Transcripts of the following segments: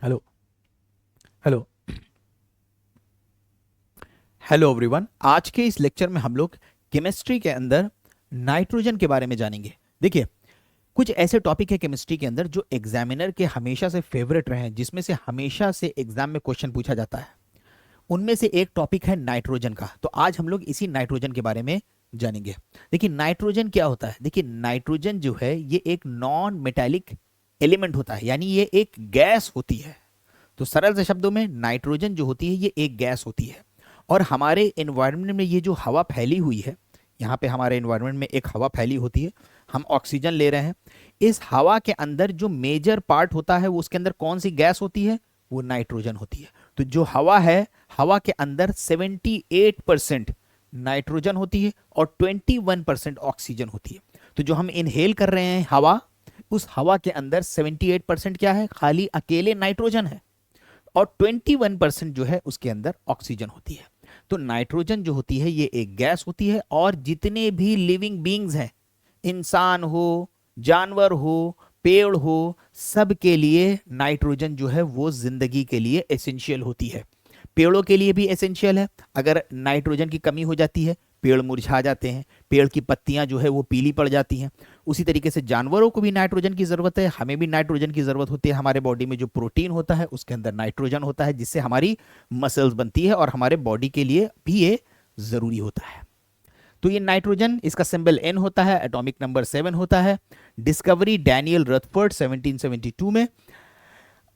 Hello hello hello everyone. आज के इस लेक्चर में हम लोग केमिस्ट्री के अंदर नाइट्रोजन के बारे में जानेंगे। देखिए, कुछ ऐसे टॉपिक है केमिस्ट्री के अंदर जो एग्जामिनर के हमेशा से फेवरेट रहे हैं, जिसमें से हमेशा से एग्जाम में क्वेश्चन पूछा जाता है। उनमें से एक टॉपिक है नाइट्रोजन का। तो आज हम लोग इसी नाइट्रोजन के बारे में जानेंगे। देखिए, नाइट्रोजन क्या होता है। देखिए, नाइट्रोजन जो है ये एक नॉन मेटालिक एलिमेंट होता है, यानी ये एक गैस होती है। तो सरल से शब्दों में नाइट्रोजन जो होती है ये एक गैस होती है। और हमारे एनवायरनमेंट में ये जो हवा फैली हुई है, यहाँ पे हमारे एनवायरनमेंट में एक हवा फैली होती है, हम ऑक्सीजन ले रहे हैं। इस हवा के अंदर जो मेजर पार्ट होता है वो उसके अंदर कौन सी गैस होती है, वो नाइट्रोजन होती है। तो जो हवा है, हवा के अंदर 78% नाइट्रोजन होती है और 21% ऑक्सीजन होती है। तो जो हम इनहेल कर रहे हैं हवा, उस हवा के अंदर 78% क्या है, खाली अकेले नाइट्रोजन है, और 21% जो है उसके अंदर ऑक्सीजन होती है। तो नाइट्रोजन जो होती है ये एक गैस होती है, और जितने भी लिविंग बींग्स हैं, इंसान हो, जानवर हो, पेड़ हो, सब के लिए नाइट्रोजन जो है वो जिंदगी के लिए एसेंशियल होती है। पेड़ों के लिए भी एसेंशियल है। अगर नाइट्रोजन की कमी हो जाती है, पेड़ मुरझा जाते हैं, पेड़ की पत्तियां जो है वो पीली पड़ जाती हैं। उसी तरीके से जानवरों को भी नाइट्रोजन की जरूरत है, हमें भी नाइट्रोजन की जरूरत होती है। हमारे बॉडी में जो प्रोटीन होता है उसके अंदर नाइट्रोजन होता है, जिससे हमारी मसल्स बनती है, और हमारे बॉडी के लिए भी ये जरूरी होता है। तो ये नाइट्रोजन, इसका सिंबल N होता है, एटॉमिक नंबर 7 होता है। डिस्कवरी डैनियल रथफोर्ड 1772 में।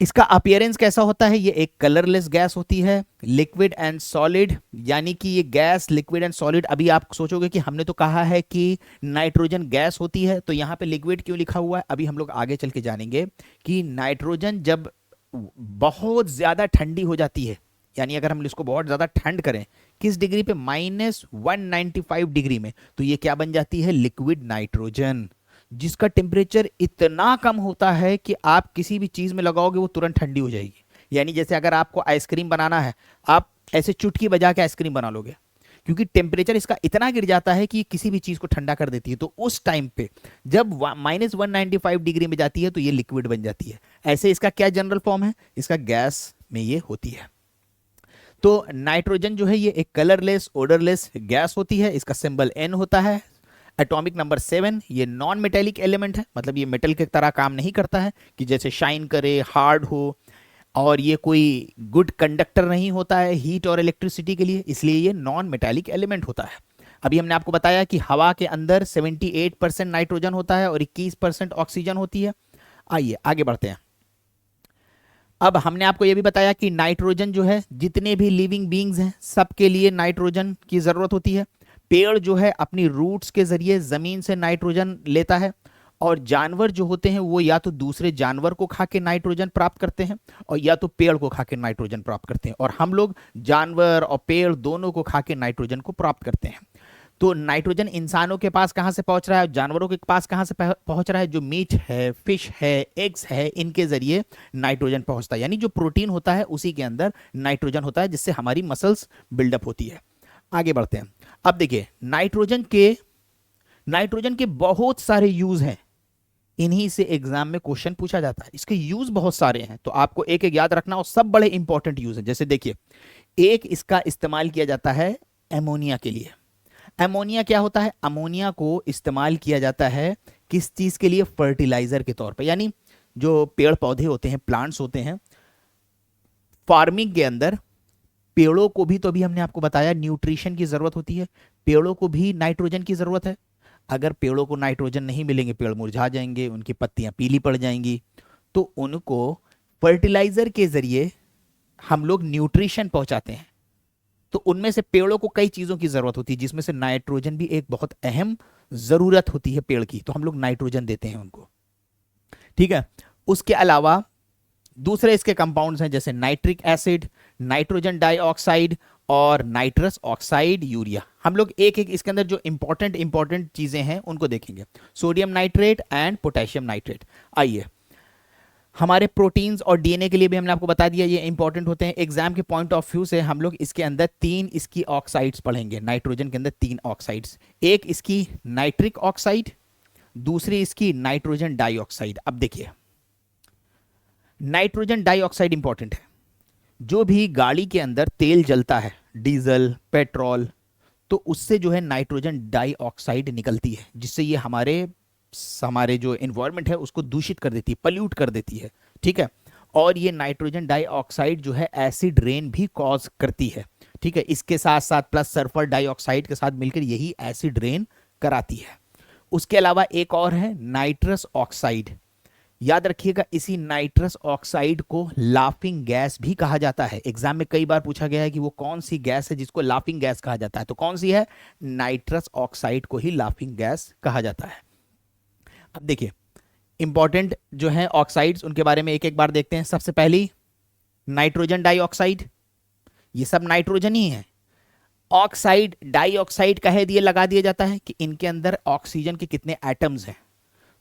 इसका अपीयरेंस कैसा होता है, ये एक कलरलेस गैस होती है, लिक्विड एंड सॉलिड, यानी कि ये गैस लिक्विड एंड सॉलिड। अभी आप सोचोगे कि हमने तो कहा है कि नाइट्रोजन गैस होती है, तो यहाँ पे लिक्विड क्यों लिखा हुआ है। अभी हम लोग आगे चल के जानेंगे कि नाइट्रोजन जब बहुत ज्यादा ठंडी हो जाती है, यानी अगर हम इसको बहुत ज्यादा ठंड करें, किस डिग्री पे, -195 डिग्री में, तो ये क्या बन जाती है, लिक्विड नाइट्रोजन, जिसका टेम्परेचर इतना कम होता है कि आप किसी भी चीज में लगाओगे वो तुरंत ठंडी हो जाएगी। यानी जैसे अगर आपको आइसक्रीम बनाना है, आप ऐसे चुटकी बजा के आइसक्रीम बना लोगे, क्योंकि टेम्परेचर इसका इतना गिर जाता है कि ये किसी भी चीज को ठंडा कर देती है। तो उस टाइम पे जब -195 डिग्री में जाती है तो ये लिक्विड बन जाती है। ऐसे इसका क्या जनरल फॉर्म है, इसका गैस में ये होती है। तो नाइट्रोजन जो है ये एक कलरलेस ओडरलेस गैस होती है, इसका सिंबल N होता है, एटॉमिक नंबर 7। ये नॉन मेटेलिक एलिमेंट है, मतलब ये मेटल की तरह काम नहीं करता है कि जैसे शाइन करे, हार्ड हो, और ये कोई गुड कंडक्टर नहीं होता है हीट और इलेक्ट्रिसिटी के लिए, इसलिए ये नॉन मेटेलिक एलिमेंट होता है। अभी हमने आपको बताया कि हवा के अंदर 78% नाइट्रोजन होता है और 21% ऑक्सीजन होती है। आइए आगे बढ़ते हैं। अब हमने आपको यह भी बताया कि नाइट्रोजन जो है जितने भी लिविंग बींग्स हैं सबके लिए नाइट्रोजन की जरूरत होती है। पेड़ जो है अपनी रूट्स के जरिए जमीन से नाइट्रोजन लेता है, और जानवर जो होते हैं वो या तो दूसरे जानवर को खा के नाइट्रोजन प्राप्त करते हैं, और या तो पेड़ को खा के नाइट्रोजन प्राप्त करते हैं, और हम लोग जानवर और पेड़ दोनों को खा के नाइट्रोजन को प्राप्त करते हैं। तो नाइट्रोजन इंसानों के पास कहाँ से पहुंच रहा है, जानवरों के पास कहाँ से पहुंच रहा है, जो मीट है, फिश है, एग्स है, इनके जरिए नाइट्रोजन पहुंचता है। यानी जो प्रोटीन होता है उसी के अंदर नाइट्रोजन होता है, जिससे हमारी मसल्स बिल्डअप होती है। आगे बढ़ते हैं। अब देखिए, नाइट्रोजन के बहुत सारे यूज हैं, इन्हीं से एग्जाम में क्वेश्चन पूछा जाता है। इसके यूज बहुत सारे हैं, तो आपको एक एक याद रखना, और सब बड़े इंपॉर्टेंट यूज है। जैसे देखिए, एक इसका इस्तेमाल किया जाता है एमोनिया के लिए। अमोनिया क्या होता है, अमोनिया को इस्तेमाल किया जाता है किस चीज के लिए, फर्टिलाइजर के तौर पर। यानी जो पेड़ पौधे होते हैं, प्लांट्स होते हैं, फार्मिंग के अंदर पेड़ों को भी, तो अभी हमने आपको बताया न्यूट्रिशन की जरूरत होती है, पेड़ों को भी नाइट्रोजन की जरूरत है। अगर पेड़ों को नाइट्रोजन नहीं मिलेंगे, पेड़ मुरझा जाएंगे, उनकी पत्तियां पीली पड़ जाएंगी। तो उनको फर्टिलाइजर के जरिए हम लोग न्यूट्रिशन पहुंचाते हैं। तो उनमें से पेड़ों को कई चीजों की जरूरत होती है, जिसमें से नाइट्रोजन भी एक बहुत अहम जरूरत होती है पेड़ की, तो हम लोग नाइट्रोजन देते हैं उनको। ठीक है। उसके अलावा दूसरे इसके कंपाउंड्स हैं, जैसे नाइट्रिक एसिड, नाइट्रोजन डाइऑक्साइड, और नाइट्रस ऑक्साइड, यूरिया। हम लोग एक एक इसके अंदर जो इंपॉर्टेंट चीजें हैं उनको देखेंगे। Sodium nitrate and potassium nitrate. आइए, हमारे प्रोटीन्स और डीएनए के लिए भी हमने आपको बता दिया ये इंपॉर्टेंट होते हैं। एग्जाम के पॉइंट ऑफ व्यू से हम लोग इसके अंदर 3 इसकी ऑक्साइड्स पढ़ेंगे। नाइट्रोजन के अंदर 3 ऑक्साइड्स, एक इसकी नाइट्रिक ऑक्साइड, दूसरी इसकी नाइट्रोजन डाइऑक्साइड। अब देखिए, नाइट्रोजन डाइऑक्साइड इंपॉर्टेंट है। जो भी गाड़ी के अंदर तेल जलता है, डीजल, पेट्रोल, तो उससे जो है नाइट्रोजन डाइऑक्साइड निकलती है, जिससे ये हमारे हमारे जो एनवायरनमेंट है उसको दूषित कर देती है, पल्यूट कर देती है। ठीक है। और ये नाइट्रोजन डाइऑक्साइड जो है एसिड रेन भी कॉज करती है। ठीक है। इसके साथ साथ प्लस सल्फर डाइऑक्साइड के साथ मिलकर यही एसिड रेन कराती है। उसके अलावा एक और है नाइट्रस ऑक्साइड। याद रखिएगा, इसी नाइट्रस ऑक्साइड को लाफिंग गैस भी कहा जाता है। एग्जाम में कई बार पूछा गया है कि वो कौन सी गैस है जिसको लाफिंग गैस कहा जाता है, तो कौन सी है? नाइट्रस ऑक्साइड को ही लाफिंग गैस कहा जाता है। अब देखिए, इंपॉर्टेंट जो है ऑक्साइड्स, उनके बारे में एक एक बार देखते हैं। सबसे पहली नाइट्रोजन डाइऑक्साइड, ये सब नाइट्रोजन ही है। ऑक्साइड, डाइऑक्साइड कह दिए, लगा दिया जाता है कि इनके अंदर ऑक्सीजन के कितने एटम्स हैं,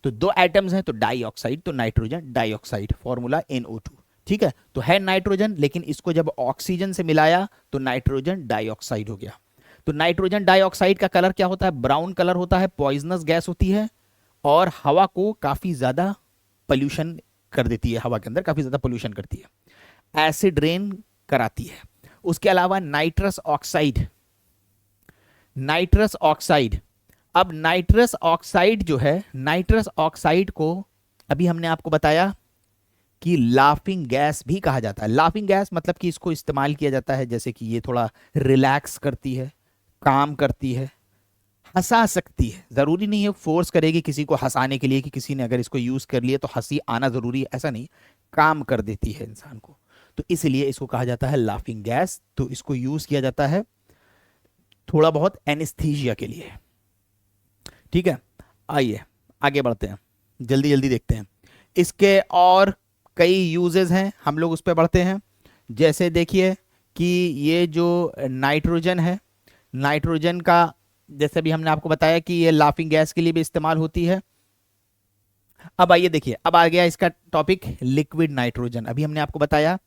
तो 2 एटम्स हैं, तो डाइऑक्साइड, तो नाइट्रोजन डाइऑक्साइड, फॉर्मूला NO2। ठीक है। तो है नाइट्रोजन, लेकिन इसको जब ऑक्सीजन से मिलाया तो नाइट्रोजन डाइऑक्साइड हो गया। तो नाइट्रोजन डाइऑक्साइड का कलर क्या होता है? ब्राउन कलर होता है, पॉइजनस गैस होती है और हवा को काफी ज्यादा पॉल्यूशन कर देती है, हवा के अंदर काफी ज्यादा पॉल्यूशन करती है, एसिड रेन कराती है। उसके अलावा नाइट्रस ऑक्साइड, नाइट्रस ऑक्साइड, अब नाइट्रस ऑक्साइड जो है, नाइट्रस ऑक्साइड को अभी हमने आपको बताया कि लाफिंग गैस भी कहा जाता है। लाफिंग गैस मतलब कि इसको इस्तेमाल किया जाता है जैसे कि ये थोड़ा रिलैक्स करती है, काम करती है, हंसा सकती है। जरूरी नहीं है फोर्स करेगी किसी को हंसाने के लिए कि किसी ने अगर इसको यूज कर लिया तो हंसी आना जरूरी है, ऐसा नहीं, काम कर देती है इंसान को। तो इसलिए इसको कहा जाता है लाफिंग गैस। तो इसको यूज किया जाता है थोड़ा बहुत एनेस्थीसिया के लिए। ठीक है। आइए आगे बढ़ते हैं, जल्दी जल्दी देखते हैं। इसके और कई यूजेस हैं, हम लोग उस पर बढ़ते हैं। जैसे देखिए कि ये जो नाइट्रोजन है, नाइट्रोजन का जैसे भी हमने आपको बताया कि ये लाफिंग गैस के लिए भी इस्तेमाल होती है। अब आइए देखिए, अब आ गया इसका टॉपिक लिक्विड नाइट्रोजन। अभी हमने आपको बताया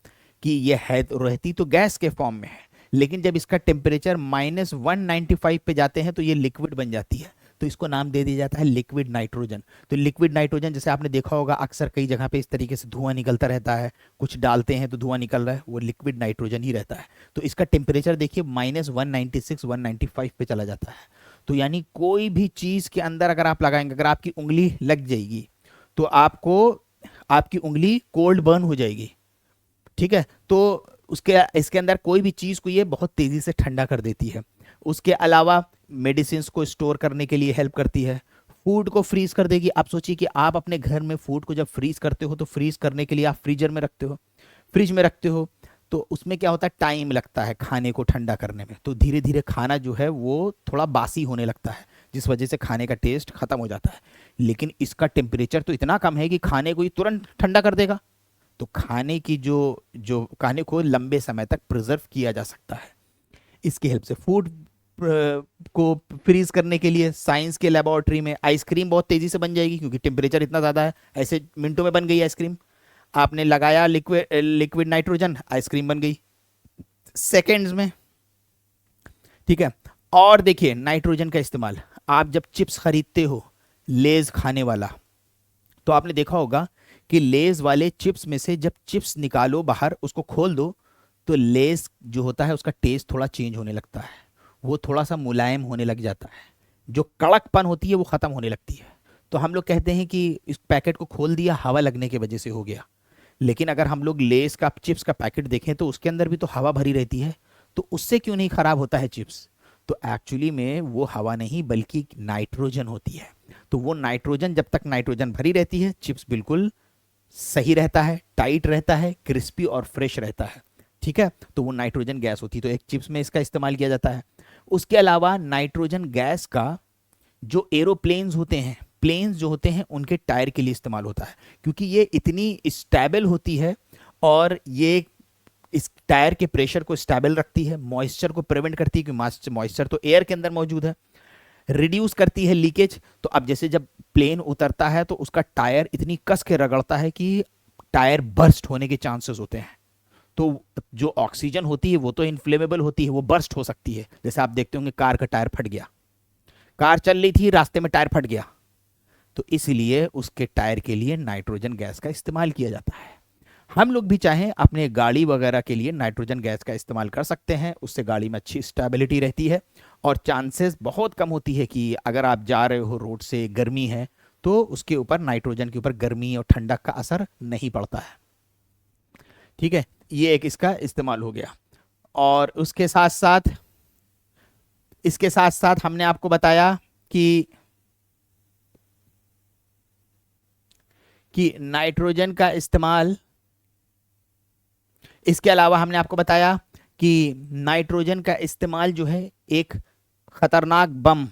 कि ये है रहती तो गैस के फॉर्म में है, लेकिन जब इसका टेम्परेचर -195 पे जाते हैं तो ये लिक्विड बन जाती है, तो इसको नाम दे दिया जाता है लिक्विड नाइट्रोजन। तो लिक्विड नाइट्रोजन जैसे आपने देखा होगा अक्सर कई जगह पे इस तरीके से धुआं निकलता रहता है, कुछ डालते हैं तो धुआं निकल रहा है, वो लिक्विड नाइट्रोजन ही रहता है। तो इसका टेम्परेचर देखिए -196 195 पे चला जाता है। तो यानी कोई भी चीज के अंदर अगर आप लगाएंगे, अगर आपकी उंगली लग जाएगी तो आपको आपकी उंगली कोल्ड बर्न हो जाएगी। ठीक है। तो उसके इसके अंदर कोई भी चीज को ये बहुत तेजी से ठंडा कर देती है। उसके अलावा मेडिसिन को स्टोर करने के लिए हेल्प करती है, फूड को फ्रीज कर देगी। आप सोचिए कि आप अपने घर में फूड को जब फ्रीज करते हो तो फ्रीज करने के लिए आप फ्रीजर में रखते हो, फ्रिज में रखते हो, तो उसमें क्या होता है, टाइम लगता है खाने को ठंडा करने में, तो धीरे धीरे खाना जो है वो थोड़ा बासी होने लगता है, जिस वजह से खाने का टेस्ट खत्म हो जाता है। लेकिन इसका टेम्परेचर तो इतना कम है कि खाने को ही तुरंत ठंडा कर देगा, तो खाने की जो जो खाने को लंबे समय तक प्रिजर्व किया जा सकता है। इसकी हेल्प से फूड को फ्रीज करने के लिए साइंस के लेबोरेटरी में आइसक्रीम बहुत तेजी से बन जाएगी, क्योंकि टेम्परेचर इतना ज़्यादा है, ऐसे मिनटों में बन गई आइसक्रीम। आपने लगाया लिक्विड नाइट्रोजन, आइसक्रीम बन गई सेकेंड्स में। ठीक है। और देखिए नाइट्रोजन का इस्तेमाल, आप जब चिप्स खरीदते हो लेज खाने वाला, तो आपने देखा होगा कि लेज वाले चिप्स में से जब चिप्स निकालो बाहर, उसको खोल दो, तो लेज जो होता है उसका टेस्ट थोड़ा चेंज होने लगता है, वो थोड़ा सा मुलायम होने लग जाता है, जो कड़कपन होती है वो खत्म होने लगती है। तो हम लोग कहते हैं कि इस पैकेट को खोल दिया हवा लगने की वजह से हो गया, लेकिन अगर हम लोग लेस का चिप्स का पैकेट देखें तो उसके अंदर भी तो हवा भरी रहती है, तो उससे क्यों नहीं खराब होता है चिप्स? तो एक्चुअली में वो हवा नहीं बल्कि नाइट्रोजन होती है। तो वो नाइट्रोजन, जब तक नाइट्रोजन भरी रहती है चिप्स बिल्कुल सही रहता है, टाइट रहता है, क्रिस्पी और फ्रेश रहता है। ठीक है। तो वो नाइट्रोजन गैस होती है, तो एक चिप्स में इसका इस्तेमाल किया जाता है। उसके अलावा नाइट्रोजन गैस का जो एरोप्लेन्स होते हैं, प्लेन्स जो होते हैं, उनके टायर के लिए इस्तेमाल होता है, क्योंकि ये इतनी स्टेबल होती है और ये इस टायर के प्रेशर को स्टेबल रखती है, मॉइस्चर को प्रिवेंट करती है, क्योंकि मॉइस्चर तो एयर के अंदर मौजूद है, रिड्यूस करती है लीकेज। तो अब जैसे जब प्लेन उतरता है तो उसका टायर इतनी कस के रगड़ता है कि टायर बर्स्ट होने के चांसेस होते हैं। तो जो ऑक्सीजन होती है वो तो इनफ्लेमेबल होती है, वो बर्स्ट हो सकती है। जैसे आप देखते होंगे कार का टायर फट गया, कार चल रही थी, रास्ते में टायर फट गया, तो इसलिए उसके टायर के लिए नाइट्रोजन गैस का इस्तेमाल किया जाता है। हम लोग भी चाहें अपने गाड़ी वगैरह के लिए नाइट्रोजन गैस का इस्तेमाल कर सकते हैं, उससे गाड़ी में अच्छी स्टेबिलिटी रहती है और चांसेस बहुत कम होती है कि अगर आप जा रहे हो रोड से, गर्मी है, तो उसके ऊपर नाइट्रोजन के ऊपर गर्मी और ठंडक का असर नहीं पड़ता है। ठीक है, ये एक इसका इस्तेमाल हो गया। और उसके साथ साथ, इसके साथ साथ हमने आपको बताया कि नाइट्रोजन का इस्तेमाल, इसके अलावा हमने आपको बताया कि नाइट्रोजन का इस्तेमाल जो है एक खतरनाक बम,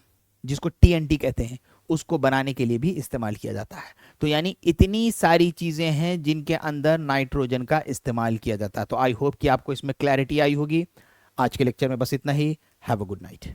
जिसको टीएनटी कहते हैं, उसको बनाने के लिए भी इस्तेमाल किया जाता है। तो यानी इतनी सारी चीजें हैं जिनके अंदर नाइट्रोजन का इस्तेमाल किया जाता है। तो आई होप कि आपको इसमें क्लैरिटी आई होगी। आज के लेक्चर में बस इतना ही। Have a good night.